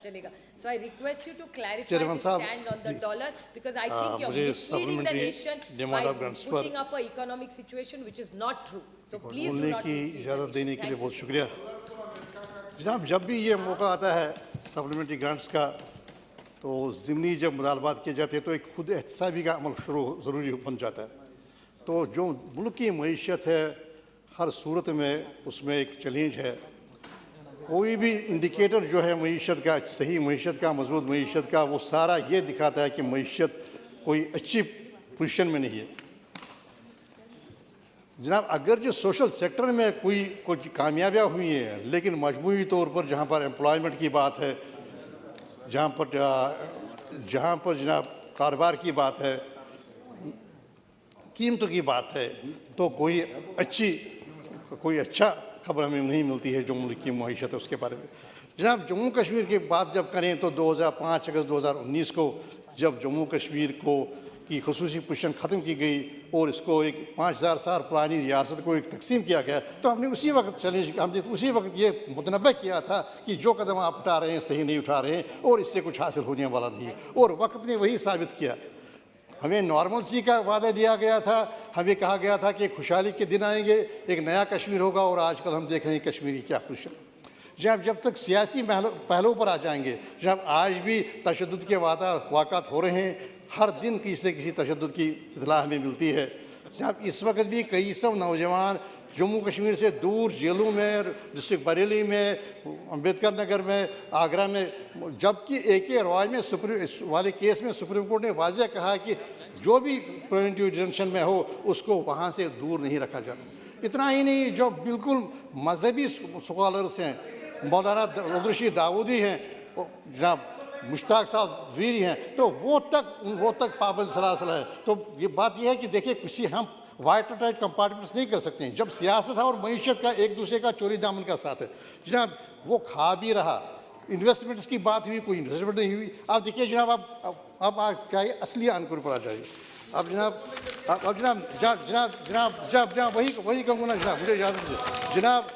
चलेगा. So I request you to clarify the stand on the dollar because I think you're misleading the nation by putting up an economic situation which is not true. So please do not mislead the nation. देने के लिए बहुत शुक्रिया. जनाब, जब भी ये मौका आता है सप्लीमेंट्री ग्रांट्स का तो ज़िमनी जब मुतालबात किए जाते हैं तो एक खुद एहतसाबी का अमल शुरू ज़रूरी बन जाता है. तो जो मुल्क की मईशत है हर सूरत में उसमें एक चैलेंज है. कोई भी इंडिकेटर जो है मईशत का, सही मईशत का, मजबूत मईशत का, वो सारा ये दिखाता है कि मईशत कोई अच्छी पोजीशन में नहीं है. जनाब, अगर जो सोशल सेक्टर में कुछ कामयाबियाँ हुई हैं लेकिन मजमूई तौर पर जहाँ पर एम्प्लॉयमेंट की बात है, जहाँ पर जनाब कारोबार की बात है, कीमतों की बात है, तो कोई अच्छा खबर हमें नहीं मिलती है जो मुल्क की मईशत है उसके बारे में. जनाब, जम्मू कश्मीर की बात जब करें तो 5 अगस्त 2019 को जब जम्मू कश्मीर की खसूसी पोजीशन ख़त्म की गई और इसको एक 5000 साल पुरानी रियासत को एक तकसीम किया गया तो हमने उसी वक्त ये मुतनब्बे किया था कि जो कदम आप उठा रहे हैं सही नहीं उठा रहे हैं और इससे कुछ हासिल होने वाला नहीं है. और वक्त ने वही साबित किया. हमें नॉर्मलसी का वादा दिया गया था, हमें कहा गया था कि खुशहाली के दिन आएंगे, एक नया कश्मीर होगा और आजकल हम देख रहे हैं कश्मीर की क्या पोजीशन. जब तक सियासी पहलुओं पर आ जाएंगे, जब आज भी तशद्दुद के वाक़ात हो रहे हैं, हर दिन किसी से किसी तशद्दुद की इत्तला हमें मिलती है. जब इस वक्त भी कई सौ नौजवान जम्मू कश्मीर से दूर जेलों में, डिस्ट्रिक्ट बरेली में, अम्बेडकर नगर में, आगरा में, जबकि AK रॉय में वाले केस में सुप्रीम कोर्ट ने वाज़ेह कहा कि जो भी प्रिवेंटिव डिटेंशन में हो उसको वहाँ से दूर नहीं रखा जाना. इतना ही नहीं, जो बिल्कुल मजहबी स्कॉलर्स हैं, मौलाना अब्दुल दाऊदी हैं, जनाब मुश्ताक साहब वीरी हैं, तो वो तक पाबंद सलासल है. तो ये बात यह है कि देखिए किसी हम वाइट टू टाइट कंपार्टमेंट्स नहीं कर सकते हैं. जब सियासत है और मईशत का एक दूसरे का चोरी दामन का साथ है. जनाब, वो खा भी रहा. इन्वेस्टमेंट्स की बात हुई, कोई इन्वेस्टमेंट नहीं हुई. आप देखिए जनाब, अब चाहिए असली आंकुर पर आ जाइए. अब जनाब वही कहूँगा ना जनाब, मुझे इजाज़त दीजिए. जनाब,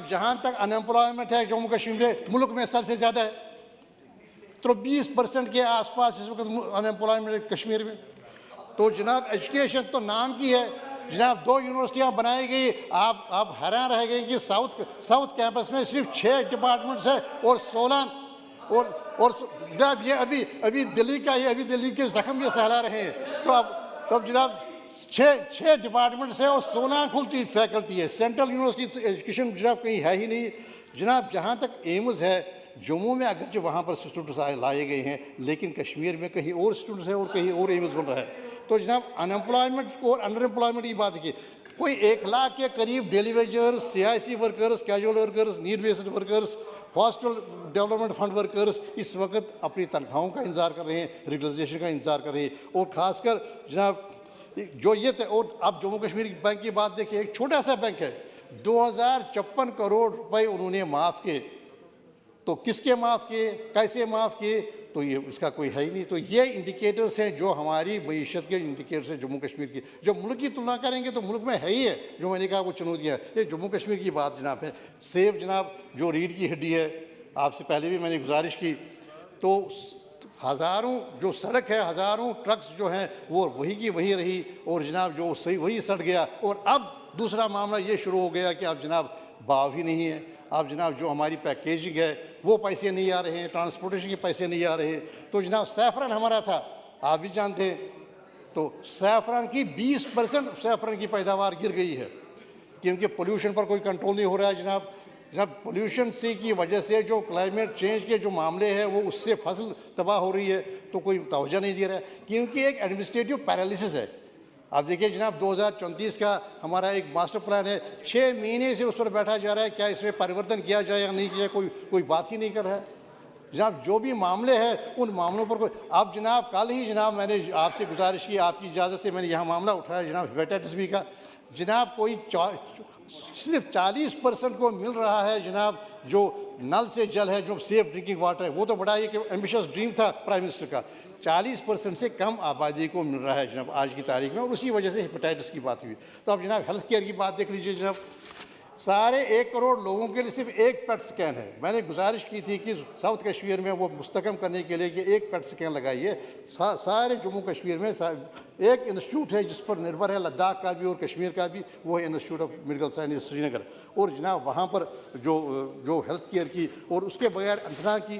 जहाँ तक अनएम्प्लॉयमेंट है जम्मू कश्मीर में मुल्क में सबसे ज़्यादा है. तो 20% के आसपास इस वक्त अनएम्प्लॉयमेंट कश्मीर में. तो जनाब एजुकेशन तो नाम की है. जनाब 2 यूनिवर्सिटियाँ बनाई गई. आप हैरान रह गए कि साउथ कैंपस में सिर्फ 6 डिपार्टमेंट्स है और 16 और जनाब ये अभी दिल्ली के जख्म ये सहला रहे हैं. तो अब जनाब 6 डिपार्टमेंट्स है और 16 खुलती फैकल्टी है. सेंट्रल यूनिवर्सिटी एजुकेशन जनाब कहीं है ही नहीं. जनाब, जहाँ तक एम्स है जम्मू में, अगर जो वहाँ पर स्टूडेंट्स लाए गए हैं लेकिन कश्मीर में कहीं और स्टूडेंट्स है और कहीं और एम्स बन रहा है. तो जनाब अनएम्प्लॉयमेंट और अंडर एम्प्लॉयमेंट की बात की, कोई 1 लाख के करीब daily wagers, CIC workers, casual workers, need based workers, hostel development fund workers इस वक्त अपनी तनख्वाहों का इंतजार कर रहे हैं, रेगुलराइजेशन का इंतजार कर रहे हैं. और ख़ासकर जनाब जो ये और आप जम्मू कश्मीर बैंक की बात देखिए, एक छोटा सा बैंक है, 2054 करोड़ रुपए उन्होंने माफ़ किए. तो किसके माफ़ किए, कैसे माफ़ किए, तो ये इसका कोई है ही नहीं. तो ये इंडिकेटर्स हैं जो हमारी मईशत के इंडिकेटर्स हैं जम्मू कश्मीर की. जब मुल्क की तुलना करेंगे तो मुल्क में है ही है जो मैंने कहा वो चुनौतियाँ. ये जम्मू कश्मीर की बात जनाब है. सेब जनाब जो रीढ़ की हड्डी है, आपसे पहले भी मैंने गुजारिश की, तो हज़ारों जो सड़क है, हज़ारों ट्रक्स जो हैं वो वही की वही रही और जनाब जो सही वही सड़ गया. और अब दूसरा मामला ये शुरू हो गया कि अब जनाब भाव ही नहीं है. अब जनाब जो हमारी पैकेजिंग है वो पैसे नहीं आ रहे हैं, ट्रांसपोर्टेशन के पैसे नहीं आ रहे हैं. तो जनाब सैफरन हमारा था, आप भी जानते हैं, तो सैफरन की 20% सैफरन की पैदावार गिर गई है क्योंकि पोल्यूशन पर कोई कंट्रोल नहीं हो रहा है. जब पोल्यूशन से की वजह से जो क्लाइमेट चेंज के जो मामले हैं वो उससे फसल तबाह हो रही है तो कोई तवज्जो नहीं दे रहा है क्योंकि एक एडमिनिस्ट्रेटिव पैरालिसिस है. आप देखिए जनाब 2034 का हमारा एक मास्टर प्लान है, 6 महीने से उस पर बैठा जा रहा है, क्या इसमें परिवर्तन किया जाए या नहीं किया, कोई बात ही नहीं कर रहा है. जनाब जो भी मामले हैं उन मामलों पर कोई, अब जनाब कल ही जनाब मैंने आपसे गुजारिश की, आपकी इजाज़त से मैंने यहाँ मामला उठाया जनाब हेपेटाइटिस बी का. जनाब कोई सिर्फ 40% को मिल रहा है जनाब जो नल से जल है, जो सेफ ड्रिंकिंग वाटर है. वो तो बड़ा एक एम्बिशियस ड्रीम था प्राइम मिनिस्टर का. 40% से कम आबादी को मिल रहा है जनाब आज की तारीख में और उसी वजह से हेपेटाइटिस की बात हुई. तो अब जनाब हेल्थ केयर की बात देख लीजिए. जनाब सारे 1 करोड़ लोगों के लिए सिर्फ एक पेट स्कैन है। मैंने गुजारिश की थी कि साउथ कश्मीर में वो मुस्तकम करने के लिए कि एक पेट स्कैन लगाइए। सारे जम्मू कश्मीर में एक इंस्टीट्यूट है जिस पर निर्भर है लद्दाख का भी और कश्मीर का भी, वो है institute of medical science Srinagar. और जनाब वहाँ पर जो हेल्थ केयर की और उसके बगैर अंतना की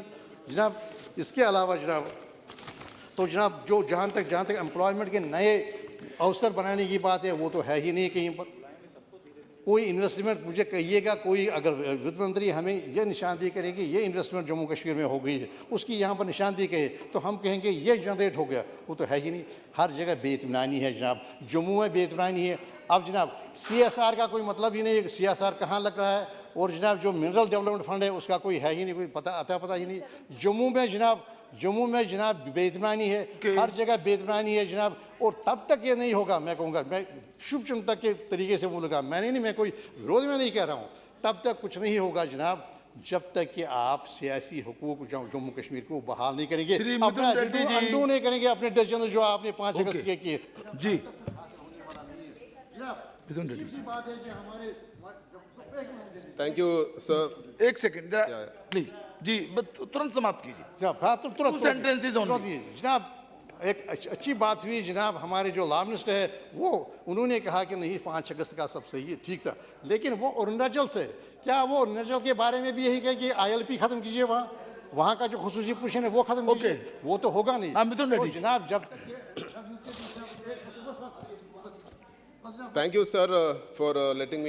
जनाब, इसके अलावा जनाब तो जनाब जहाँ तक एम्प्लॉयमेंट के नए अवसर बनाने की बात है वो तो है ही नहीं कहीं पर। कोई इन्वेस्टमेंट मुझे कहिएगा, कोई अगर वित्त मंत्री हमें यह निशानदेही करेंगे ये इन्वेस्टमेंट जम्मू कश्मीर में हो गई है, उसकी यहाँ पर निशानदेही कहे तो हम कहेंगे ये जनरेट हो गया, वो तो है ही नहीं। हर जगह बेइत्मीनानी है जनाब, जम्मू में बेइत्मीनानी है। अब जनाब CSR का कोई मतलब ही नहीं है, CSR कहाँ लग रहा है, और जनाब जो मिनरल डेवलपमेंट फंड है उसका कोई है ही नहीं, कोई पता ही नहीं। जम्मू में जनाब बेइत्मीनानी है, हर जगह बेइत्मीनानी है जनाब। और तब तक ये नहीं होगा, मैं कहूँगा, मैं शुभ चिंतक के तरीके से बोलूँगा, मैं कोई विरोध में नहीं कह रहा हूँ, तब तक कुछ नहीं होगा जनाब जब तक कि आप सियासी हुकूक जम्मू कश्मीर को बहाल नहीं करेंगे, अपना अंडू नहीं करेंगे अपने डिसीजन जो आपने 5 अगस्त के किए। जी थैंक यू सर। एक सेकंड प्लीज जी, तुरंत समाप्त कीजिए। हाँ तो तुरंत सेंटेंसेस जनाब। एक अच्छी बात हुई जनाब, हमारे जो लॉ मिनिस्टर है वो उन्होंने कहा कि नहीं 5 अगस्त का सब सही है, ठीक था, लेकिन वो अरुणाचल से क्या वो अरुणाचल के बारे में भी यही कहे कि ILP खत्म कीजिए, वहाँ का जो खुसूसी पोजीशन है वो खत्म कीजिए, वो तो होगा नहीं। तो जनाब जब thank you sir for letting me